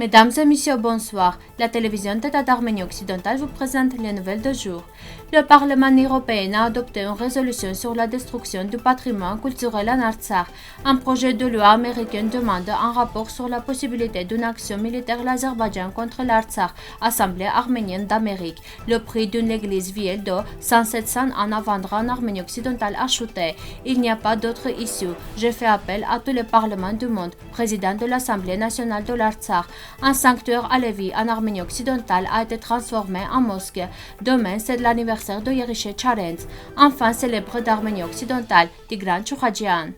Mesdames et messieurs, bonsoir. La télévision d'État d'Arménie occidentale vous présente les nouvelles de jour. Le Parlement européen a adopté une résolution sur la destruction du patrimoine culturel en Artsakh. Un projet de loi américain demande un rapport sur la possibilité d'une action militaire l'Azerbaïdjan contre l'Artsakh, Assemblée arménienne d'Amérique. Le prix d'une église vieille de 100-700 ans à vendre en Arménie occidentale a chuté. Il n'y a pas d'autre issue. Je fais appel à tous les parlements du monde. Président de l'Assemblée nationale de l'Artsakh. Un sanctuaire alevi en Arménie occidentale a été transformé en mosquée. Demain, c'est l'anniversaire de Yeriche Charenz, enfant célèbre d'Arménie occidentale, Tigran Choukhadjian.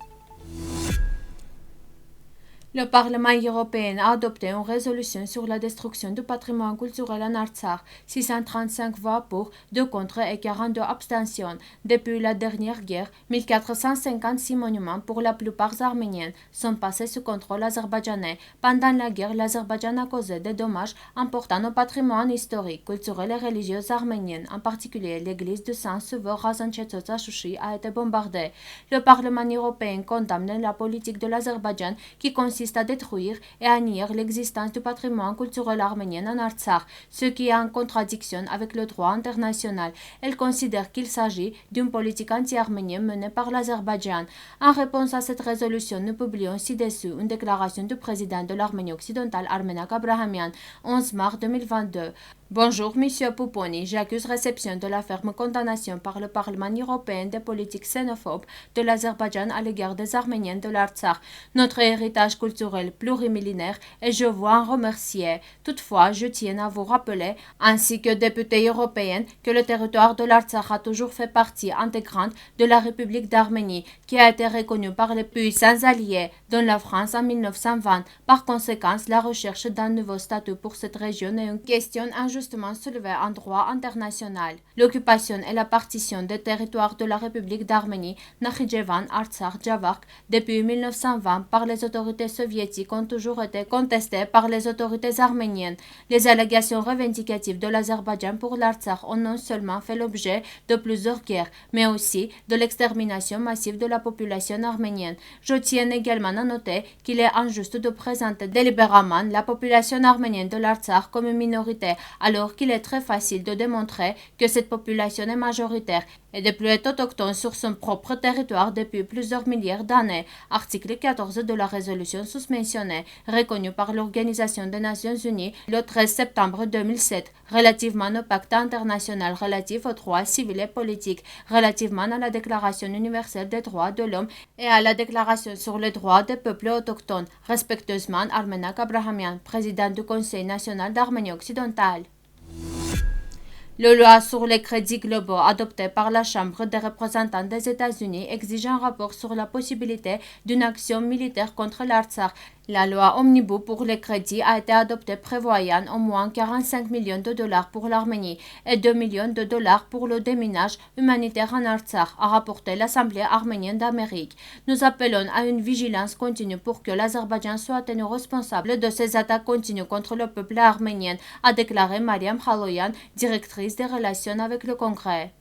Le Parlement européen a adopté une résolution sur la destruction du patrimoine culturel en Artsakh, 635 voix pour, 2 contre et 42 abstentions. Depuis la dernière guerre, 1456 monuments, pour la plupart arméniens, sont passés sous contrôle azerbaïdjanais. Pendant la guerre, l'Azerbaïdjan a causé des dommages importants au patrimoine historique, culturel et religieux arménien. En particulier, l'église de Saint-Sauveur Razanchetsotsa Chouchi a été bombardée. Le Parlement européen condamne la politique de l'Azerbaïdjan qui consiste à détruire et à nier l'existence du patrimoine culturel arménien en Artsakh, ce qui est en contradiction avec le droit international. Elle considère qu'il s'agit d'une politique anti-arménienne menée par l'Azerbaïdjan. En réponse à cette résolution, nous publions ci-dessus une déclaration du président de l'Arménie occidentale, Armenak Abrahamian, 11 mars 2022. Bonjour, Monsieur Pouponi. J'accuse réception de la ferme condamnation par le Parlement européen des politiques xénophobes de l'Azerbaïdjan à l'égard des Arméniens de l'Artsakh, notre héritage culturel plurimillénaire, et je veux en remercier. Toutefois, je tiens à vous rappeler, ainsi que député européenne, que le territoire de l'Artsakh a toujours fait partie intégrante de la République d'Arménie, qui a été reconnue par les puissants alliés, dont la France en 1920. Par conséquent, la recherche d'un nouveau statut pour cette région est une question injuste soulevée en droit international. L'occupation et la partition des territoires de la République d'Arménie, Nakhichevan, Artsakh, Javark, depuis 1920 par les autorités soviétiques ont toujours été contestées par les autorités arméniennes. Les allégations revendicatives de l'Azerbaïdjan pour l'Artsakh ont non seulement fait l'objet de plusieurs guerres, mais aussi de l'extermination massive de la population arménienne. Je tiens également à noter qu'il est injuste de présenter délibérément la population arménienne de l'Artsakh comme une minorité, alors qu'il est très facile de démontrer que cette population est majoritaire et de plus être autochtone sur son propre territoire depuis plusieurs milliers d'années. Article 14 de la résolution sous-mentionnée, reconnue par l'Organisation des Nations Unies le 13 septembre 2007, relativement au pacte international relatif aux droits civils et politiques, relativement à la Déclaration universelle des droits de l'homme et à la Déclaration sur les droits des peuples autochtones. Respectueusement, Armenak Abrahamian, président du Conseil national d'Arménie occidentale. La loi sur les crédits globaux adoptée par la Chambre des représentants des États-Unis exige un rapport sur la possibilité d'une action militaire contre l'Artsakh. La loi Omnibus pour les crédits a été adoptée prévoyant au moins 45 millions de dollars pour l'Arménie et 2 millions de dollars pour le déminage humanitaire en Artsakh, a rapporté l'Assemblée arménienne d'Amérique. Nous appelons à une vigilance continue pour que l'Azerbaïdjan soit tenu responsable de ces attaques continues contre le peuple arménien, a déclaré Mariam Khaloyan, directrice des relations avec le Congrès.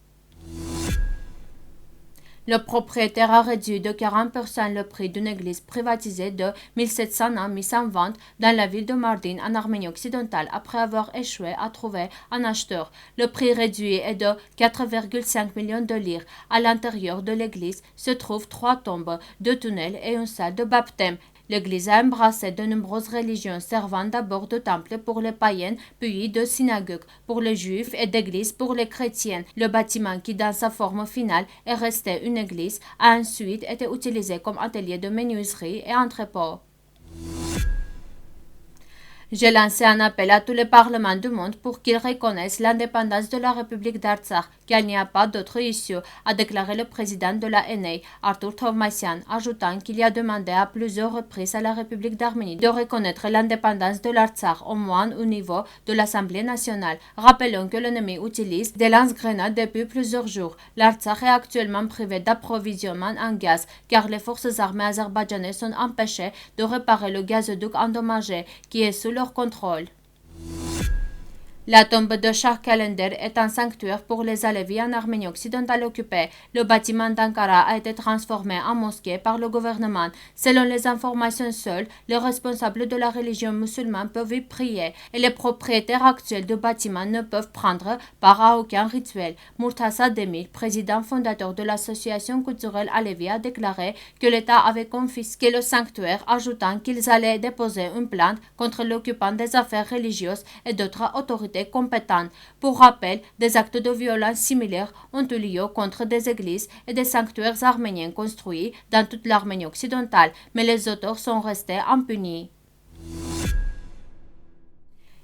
Le propriétaire a réduit de 40% le prix d'une église privatisée de 1700 ans mise en vente dans la ville de Mardin en Arménie occidentale après avoir échoué à trouver un acheteur. Le prix réduit est de 4,5 millions de lire. À l'intérieur de l'église se trouvent 3 tombes, 2 tunnels et une salle de baptême. L'église a embrassé de nombreuses religions servant d'abord de temple pour les païens, puis de synagogue pour les juifs et d'église pour les chrétiens. Le bâtiment qui dans sa forme finale est resté une église a ensuite été utilisé comme atelier de menuiserie et entrepôt. J'ai lancé un appel à tous les parlements du monde pour qu'ils reconnaissent l'indépendance de la République d'Artsakh, qu'il n'y a pas d'autre issue, a déclaré le président de la NA, Artur Tovmassian, ajoutant qu'il a demandé à plusieurs reprises à la République d'Arménie de reconnaître l'indépendance de l'Artsakh, au moins au niveau de l'Assemblée nationale. Rappelons que l'ennemi utilise des lance-grenades depuis plusieurs jours. L'Artsakh est actuellement privé d'approvisionnement en gaz, car les forces armées azerbaïdjanaises sont empêchées de réparer le gazoduc endommagé qui est sous leur contrôle. La tombe de Shah Kalender est un sanctuaire pour les Alevis en Arménie occidentale occupée. Le bâtiment d'Ankara a été transformé en mosquée par le gouvernement. Selon les informations seules, les responsables de la religion musulmane peuvent y prier et les propriétaires actuels du bâtiment ne peuvent prendre part à aucun rituel. Murtaza Demir, président fondateur de l'association culturelle Alevi, a déclaré que l'État avait confisqué le sanctuaire, ajoutant qu'ils allaient déposer une plainte contre l'occupant des affaires religieuses et d'autres autorités compétentes. Pour rappel, des actes de violence similaires ont eu lieu contre des églises et des sanctuaires arméniens construits dans toute l'Arménie occidentale, mais les auteurs sont restés impunis.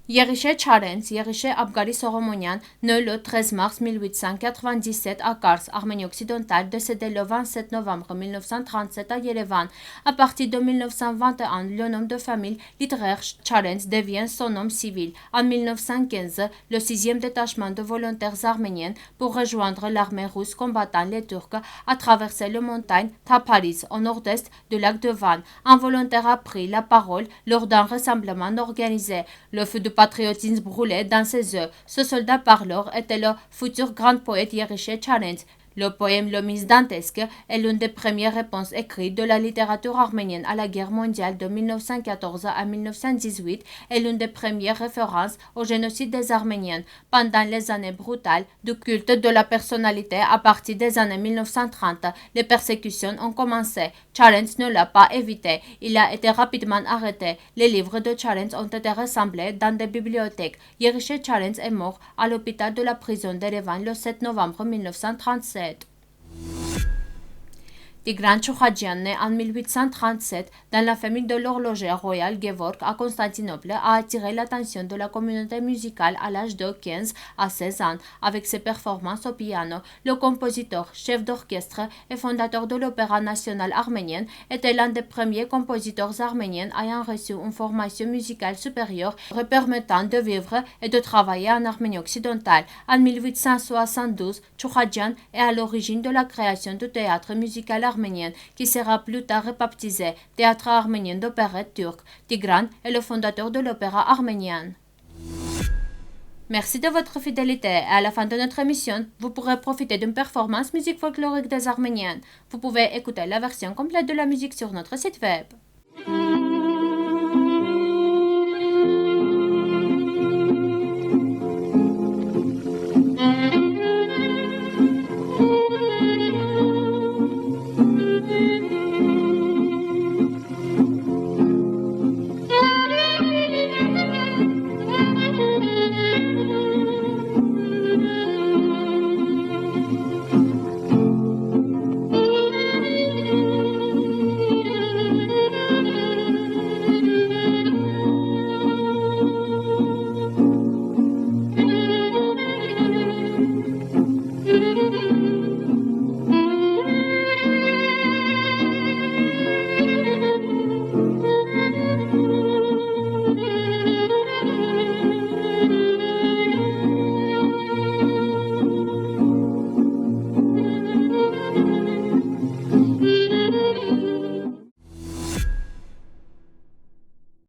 Yeriche Çarens, Yeriche Abgari Soromonyan, né le 13 mars 1897 à Kars, Arménie occidentale, décédé le 27 novembre 1937 à Yerevan. À partir de 1921, le nom de famille littéraire Çarens devient son nom civil. En 1915, le 6e détachement de volontaires arméniens pour rejoindre l'armée russe combattant les Turcs a traversé les montagnes Taparis au nord-est du lac de Van. Un volontaire a pris la parole lors d'un rassemblement organisé. Le feu de patriotisme brûlait dans ses yeux. Ce soldat parleur était le futur grand poète Yeriche Çarens. Le poème Le Mythe dantesque est l'une des premières réponses écrites de la littérature arménienne à la guerre mondiale de 1914 à 1918 et l'une des premières références au génocide des Arméniens. Pendant les années brutales du culte de la personnalité à partir des années 1930, les persécutions ont commencé. Çarens ne l'a pas évité. Il a été rapidement arrêté. Les livres de Çarens ont été rassemblés dans des bibliothèques. Yeriche Çarens est mort à l'hôpital de la prison d'Erevan le 7 novembre 1937. Tigran Choukhadjian, né en 1837 dans la famille de l'horloger royal Gevorg à Constantinople, a attiré l'attention de la communauté musicale à l'âge de 15 à 16 ans avec ses performances au piano. Le compositeur, chef d'orchestre et fondateur de l'Opéra national arménien était l'un des premiers compositeurs arméniens ayant reçu une formation musicale supérieure permettant de vivre et de travailler en Arménie occidentale. En 1872, Choukhadjian est à l'origine de la création du théâtre musical arménien qui sera plus tard rebaptisé Théâtre arménien d'opérette turc. Tigran est le fondateur de l'opéra arménien. Merci de votre fidélité et à la fin de notre émission, vous pourrez profiter d'une performance musique folklorique des Arméniens. Vous pouvez écouter la version complète de la musique sur notre site web.